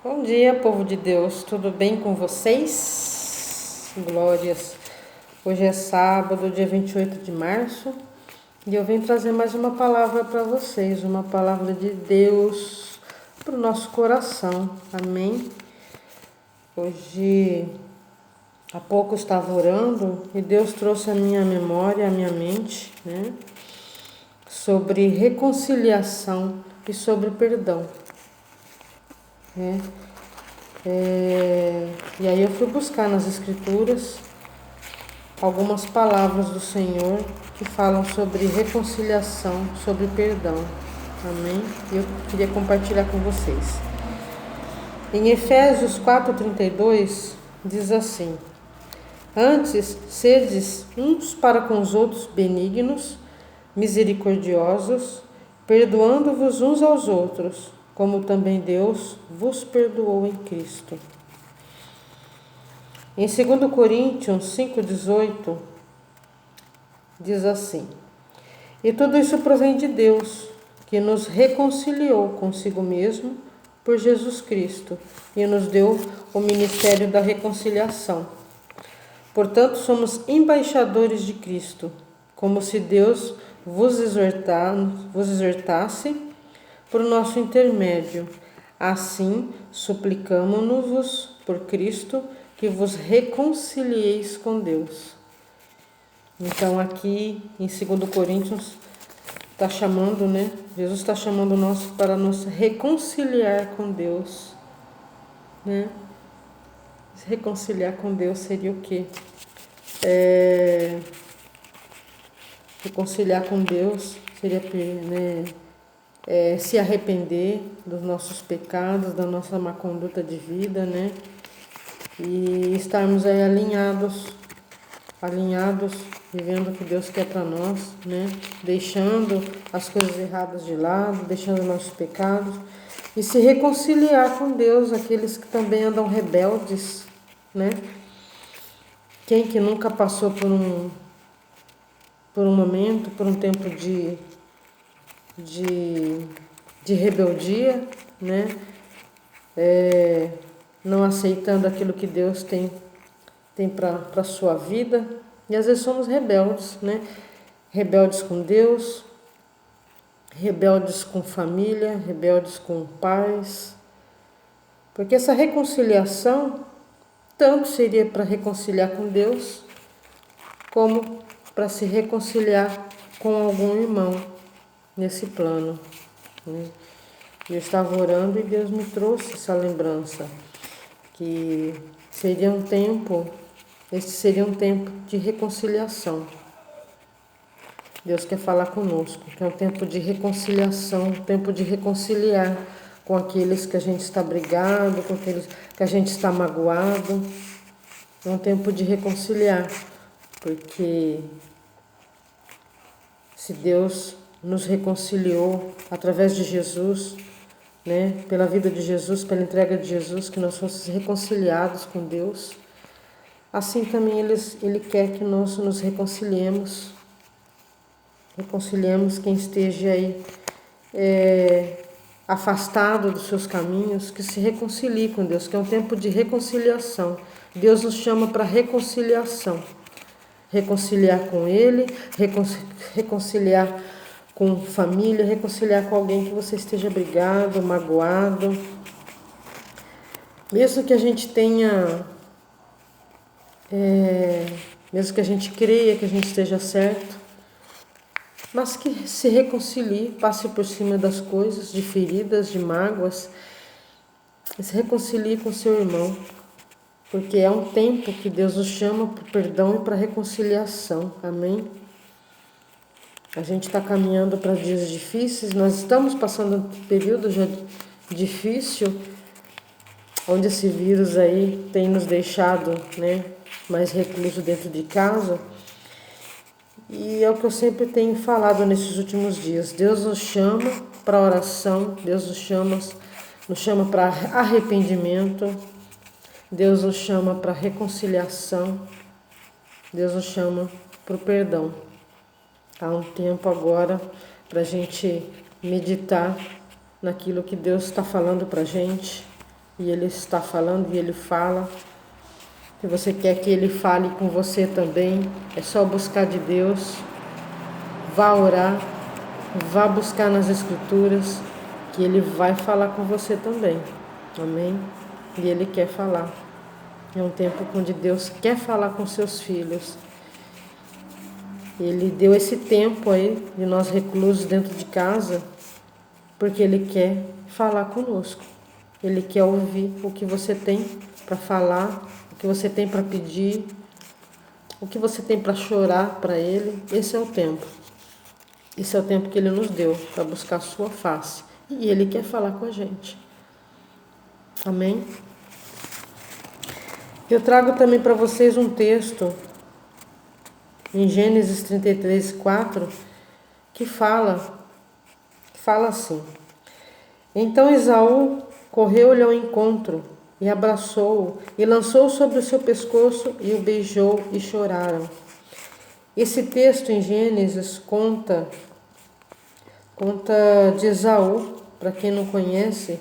Bom dia, povo de Deus, tudo bem com vocês? Glórias. Hoje é sábado, dia 28 de março, e eu venho trazer mais uma palavra para vocês, uma palavra de Deus para o nosso coração, amém? Hoje, há pouco eu estava orando e Deus trouxe à minha memória, à minha mente, né, sobre reconciliação e sobre perdão, né? E aí eu fui buscar nas escrituras algumas palavras do Senhor que falam sobre reconciliação, sobre perdão. Amém? E eu queria compartilhar com vocês. Em Efésios 4:32 diz assim: Antes, sedes uns para com os outros benignos, misericordiosos, perdoando-vos uns aos outros, como também Deus vos perdoou em Cristo. Em 2 Coríntios 5,18 diz assim: E tudo isso provém de Deus, que nos reconciliou consigo mesmo por Jesus Cristo e nos deu o ministério da reconciliação. Portanto, somos embaixadores de Cristo, como se Deus vos exortasse por nosso intermédio. Assim, suplicamo-nos por Cristo que vos reconcilieis com Deus. Então, aqui em 2 Coríntios, está chamando, né? Jesus está chamando nós para nos reconciliar com Deus, né? Reconciliar com Deus seria o quê? Reconciliar com Deus seria, né, se arrepender dos nossos pecados, da nossa má conduta de vida, né? E estarmos aí alinhados, vivendo o que Deus quer para nós, né? Deixando as coisas erradas de lado, deixando nossos pecados e se reconciliar com Deus, aqueles que também andam rebeldes, né? Quem que nunca passou por um momento, por um tempo de rebeldia, né? Não aceitando aquilo que Deus tem para a sua vida. E às vezes somos rebeldes, né? Rebeldes com Deus, rebeldes com família, rebeldes com pais. Porque essa reconciliação tanto seria para reconciliar com Deus, como para se reconciliar com algum irmão nesse plano, né? Eu estava orando e Deus me trouxe essa lembrança, que este seria um tempo de reconciliação. Deus quer falar conosco, que é um tempo de reconciliação, um tempo de reconciliar com aqueles que a gente está brigado, com aqueles que a gente está magoado. É um tempo de reconciliar, porque se Deus nos reconciliou através de Jesus, né, pela vida de Jesus, pela entrega de Jesus, que nós fôssemos reconciliados com Deus, assim também Ele quer que nós nos reconciliemos quem esteja aí afastado dos seus caminhos, que se reconcilie com Deus, que é um tempo de reconciliação. Deus nos chama para reconciliação. Reconciliar com Ele, reconciliar com família, reconciliar com alguém que você esteja brigado, magoado. Mesmo que a gente tenha, mesmo que a gente creia que a gente esteja certo, mas que se reconcilie, passe por cima das coisas, de feridas, de mágoas, e se reconcilie com seu irmão, porque é um tempo que Deus nos chama para perdão e para reconciliação, amém? A gente está caminhando para dias difíceis, nós estamos passando um período já difícil, onde esse vírus aí tem nos deixado, né, mais recluso dentro de casa. E é o que eu sempre tenho falado nesses últimos dias. Deus nos chama para oração, Deus nos chama para arrependimento, Deus nos chama para reconciliação, Deus nos chama para o perdão. Há um tempo agora para a gente meditar naquilo que Deus está falando para a gente e Ele está falando e Ele fala. Se você quer que Ele fale com você também, é só buscar de Deus, vá orar, vá buscar nas Escrituras, que Ele vai falar com você também. Amém? E Ele quer falar. É um tempo onde Deus quer falar com seus filhos. Ele deu esse tempo aí de nós reclusos dentro de casa, porque Ele quer falar conosco. Ele quer ouvir o que você tem para falar, o que você tem para pedir, o que você tem para chorar para Ele. Esse é o tempo. Esse é o tempo que Ele nos deu para buscar a sua face. E Ele quer falar com a gente. Amém? Eu trago também para vocês um texto em Gênesis 33, 4, que fala assim: Então Esaú correu-lhe ao encontro e abraçou-o e lançou sobre o seu pescoço e o beijou e choraram. Esse texto em Gênesis conta de Esaú. Para quem não conhece,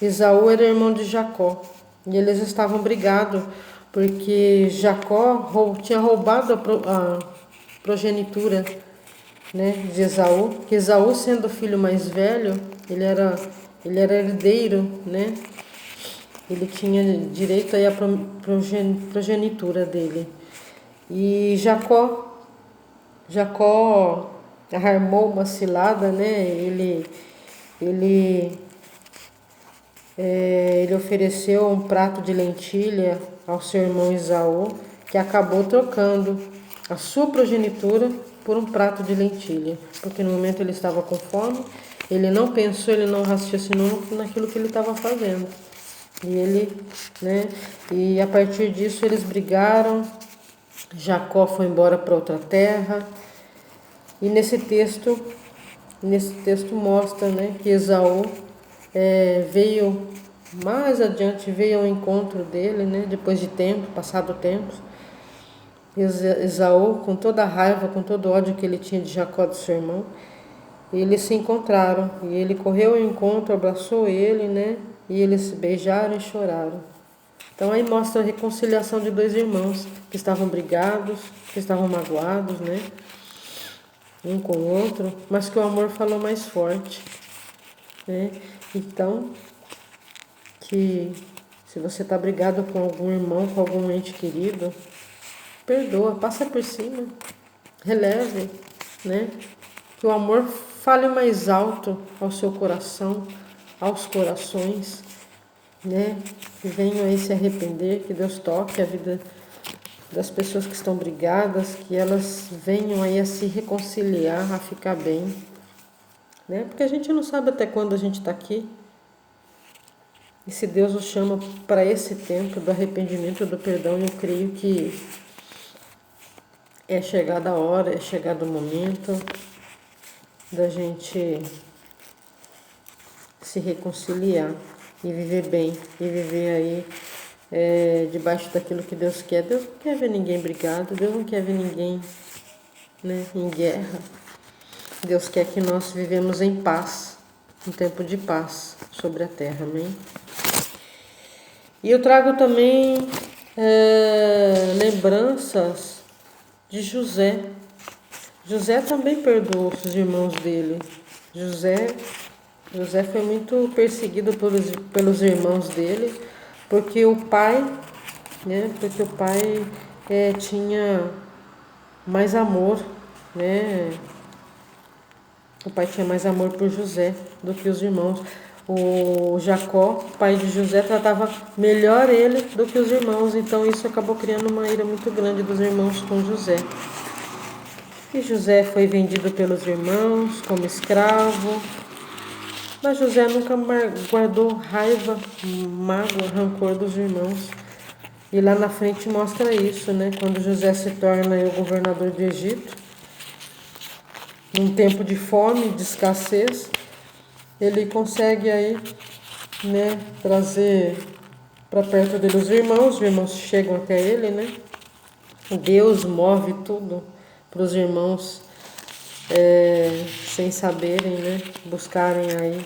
Esaú era irmão de Jacó e eles estavam brigados porque Jacó tinha roubado a progenitura, né, de Esaú, que Esaú, sendo o filho mais velho, ele era herdeiro, né? Ele tinha direito aí à progenitura dele. E Jacó armou uma cilada, né? Ele ofereceu um prato de lentilha ao seu irmão Esaú, que acabou trocando a sua progenitura por um prato de lentilha, porque no momento ele estava com fome, ele não pensou, ele não raciocinou naquilo que ele estava fazendo. E a partir disso eles brigaram. Jacó foi embora para outra terra. E nesse texto mostra, né, que Esaú veio mais adiante, veio ao encontro dele, né, depois de tempo, passado o tempo. Esaú, com toda a raiva, com todo o ódio que ele tinha de Jacó, de seu irmão, eles se encontraram. E ele correu ao encontro, abraçou ele, né, e eles se beijaram e choraram. Então aí mostra a reconciliação de dois irmãos que estavam brigados, que estavam magoados, né, um com o outro, mas que o amor falou mais forte, né? Então, que se você está brigado com algum irmão, com algum ente querido, perdoa, passa por cima, releve, né? Que o amor fale mais alto ao seu coração, aos corações, né? Que venham aí se arrepender, que Deus toque a vida das pessoas que estão brigadas, que elas venham aí a se reconciliar, a ficar bem, né? Porque a gente não sabe até quando a gente está aqui. E se Deus nos chama para esse tempo do arrependimento, do perdão, eu creio que é chegada a hora, é chegado o momento da gente se reconciliar e viver bem, e viver aí debaixo daquilo que Deus quer. Deus não quer ver ninguém brigado, Deus não quer ver ninguém, né, em guerra. Deus quer que nós vivemos em paz, um tempo de paz sobre a terra, amém? E eu trago também lembranças de José. José também perdoou os irmãos dele. José foi muito perseguido pelos irmãos dele, porque o pai, né? Porque o pai tinha mais amor, né? O pai tinha mais amor por José do que os irmãos. O Jacó, pai de José, tratava melhor ele do que os irmãos. Então isso acabou criando uma ira muito grande dos irmãos com José. E José foi vendido pelos irmãos como escravo. Mas José nunca guardou raiva, mágoa, rancor dos irmãos. E lá na frente mostra isso, né? Quando José se torna o governador do Egito, num tempo de fome, de escassez, ele consegue aí, né, trazer para perto dele os irmãos chegam até ele, né? Deus move tudo para os irmãos sem saberem, né, buscarem aí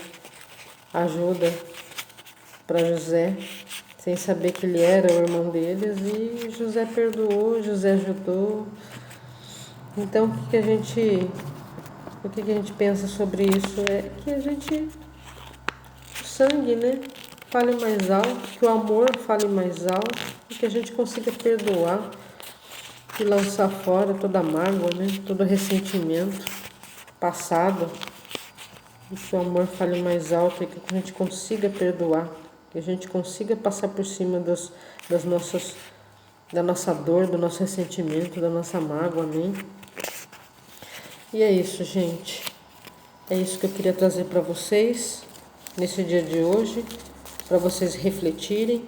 ajuda para José, sem saber que ele era o irmão deles, e José perdoou, José ajudou. Então, o que a gente pensa sobre isso é que o sangue, né, fale mais alto, que o amor fale mais alto, e que a gente consiga perdoar e lançar fora toda a mágoa, né, todo ressentimento passado, e que o amor fale mais alto e que a gente consiga perdoar, que a gente consiga passar por cima da nossa dor, do nosso ressentimento, da nossa mágoa, amém? E é isso, gente. É isso que eu queria trazer para vocês nesse dia de hoje, para vocês refletirem.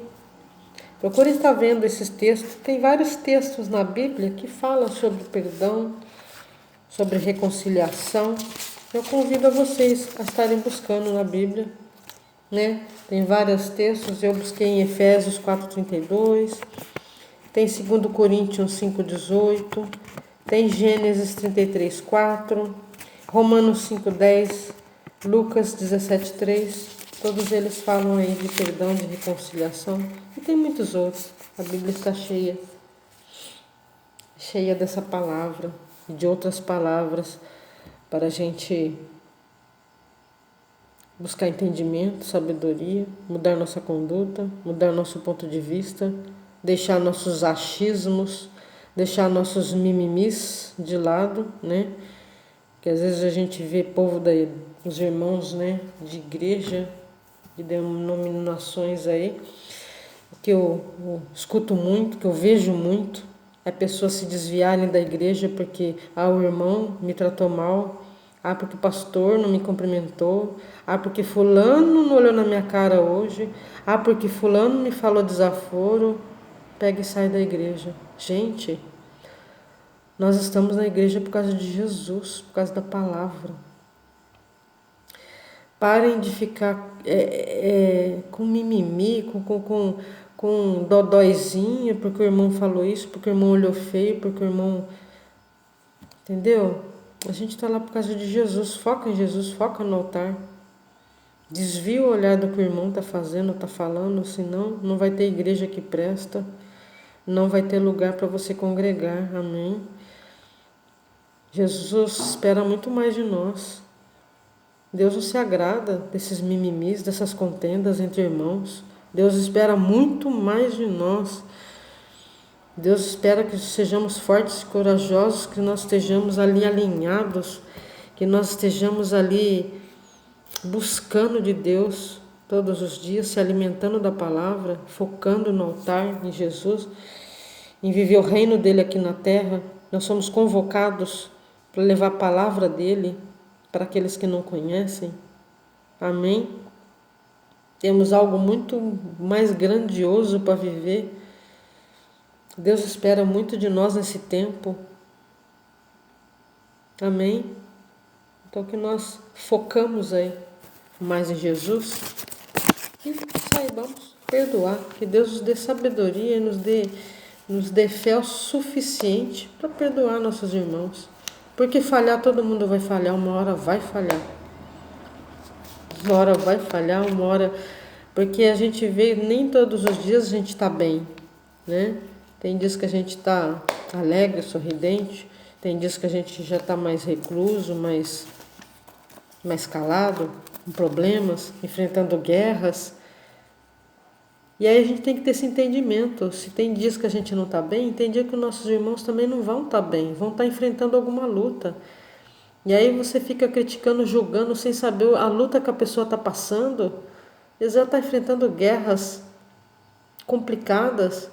Procurem estar vendo esses textos. Tem vários textos na Bíblia que falam sobre perdão, sobre reconciliação. Eu convido a vocês a estarem buscando na Bíblia, né? Tem vários textos. Eu busquei em Efésios 4:32, tem 2 Coríntios 5:18, tem Gênesis 33:4, Romanos 5:10, Lucas 17:3. Todos eles falam aí de perdão, de reconciliação. E tem muitos outros. A Bíblia está cheia dessa palavra e de outras palavras para a gente buscar entendimento, sabedoria, mudar nossa conduta, mudar nosso ponto de vista, deixar nossos achismos, deixar nossos mimimis de lado, né? Que às vezes a gente vê os irmãos, né, de igreja, de denominações aí, que eu escuto muito, que eu vejo muito, é pessoas se desviarem da igreja porque o irmão me tratou mal, porque o pastor não me cumprimentou, porque fulano não olhou na minha cara hoje, porque fulano me falou desaforo, pega e sai da igreja. Gente, nós estamos na igreja por causa de Jesus, por causa da palavra. Parem de ficar com mimimi, com dodóizinho, porque o irmão falou isso, porque o irmão olhou feio, porque o irmão... Entendeu? A gente está lá por causa de Jesus. Foca em Jesus, foca no altar. Desvia o olhar do que o irmão está fazendo, está falando, senão não vai ter igreja que presta, não vai ter lugar para você congregar. Amém? Jesus espera muito mais de nós. Deus não se agrada desses mimimis, dessas contendas entre irmãos. Deus espera muito mais de nós. Deus espera que sejamos fortes e corajosos, que nós estejamos ali alinhados, que nós estejamos ali buscando de Deus todos os dias, se alimentando da palavra, focando no altar, em Jesus, em viver o reino dele aqui na terra. Nós somos convocados para levar a palavra dele para aqueles que não conhecem. Amém? Temos algo muito mais grandioso para viver. Deus espera muito de nós nesse tempo. Amém? Então que nós focamos aí mais em Jesus e saibamos perdoar. Que Deus nos dê sabedoria e nos dê fé o suficiente para perdoar nossos irmãos. Porque falhar, todo mundo vai falhar, uma hora vai falhar. Uma hora vai falhar, uma hora... Porque a gente vê, nem todos os dias a gente está bem, né? Tem dias que a gente está alegre, sorridente. Tem dias que a gente já está mais recluso, mais calado, com problemas, enfrentando guerras. E aí a gente tem que ter esse entendimento. Se tem dias que a gente não está bem, tem dia que os nossos irmãos também não vão estar bem, vão estar enfrentando alguma luta. E aí você fica criticando, julgando, sem saber a luta que a pessoa está passando. Eles já estão enfrentando guerras complicadas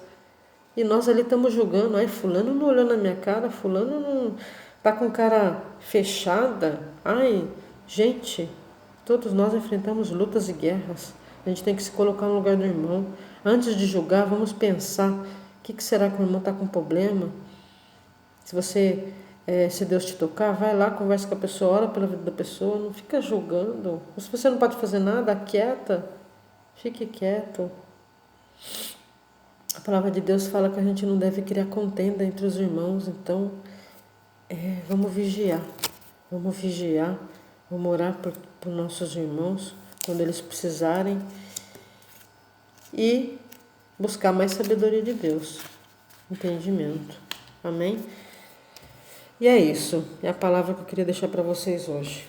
e nós ali estamos julgando. Ai, fulano não olhou na minha cara, fulano não está com cara fechada. Ai, gente, todos nós enfrentamos lutas e guerras. A gente tem que se colocar no lugar do irmão. Antes de julgar, vamos pensar: o que será que o irmão está com problema? Se Deus te tocar, vai lá, conversa com a pessoa, ora pela vida da pessoa, não fica julgando. Se você não pode fazer nada, quieta, fique quieto. A palavra de Deus fala que a gente não deve criar contenda entre os irmãos, então vamos vigiar, vamos orar por nossos irmãos, quando eles precisarem. e buscar mais sabedoria de Deus, entendimento. Amém? E é isso, é a palavra que eu queria deixar para vocês hoje.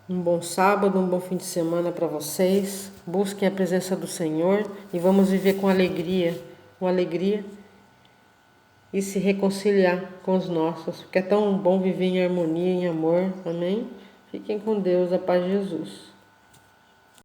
Um bom sábado, um bom fim de semana para vocês. Busquem a presença do Senhor e vamos viver com alegria e se reconciliar com os nossos, porque é tão bom viver em harmonia, em amor. Amém? Fiquem com Deus, a paz de Jesus.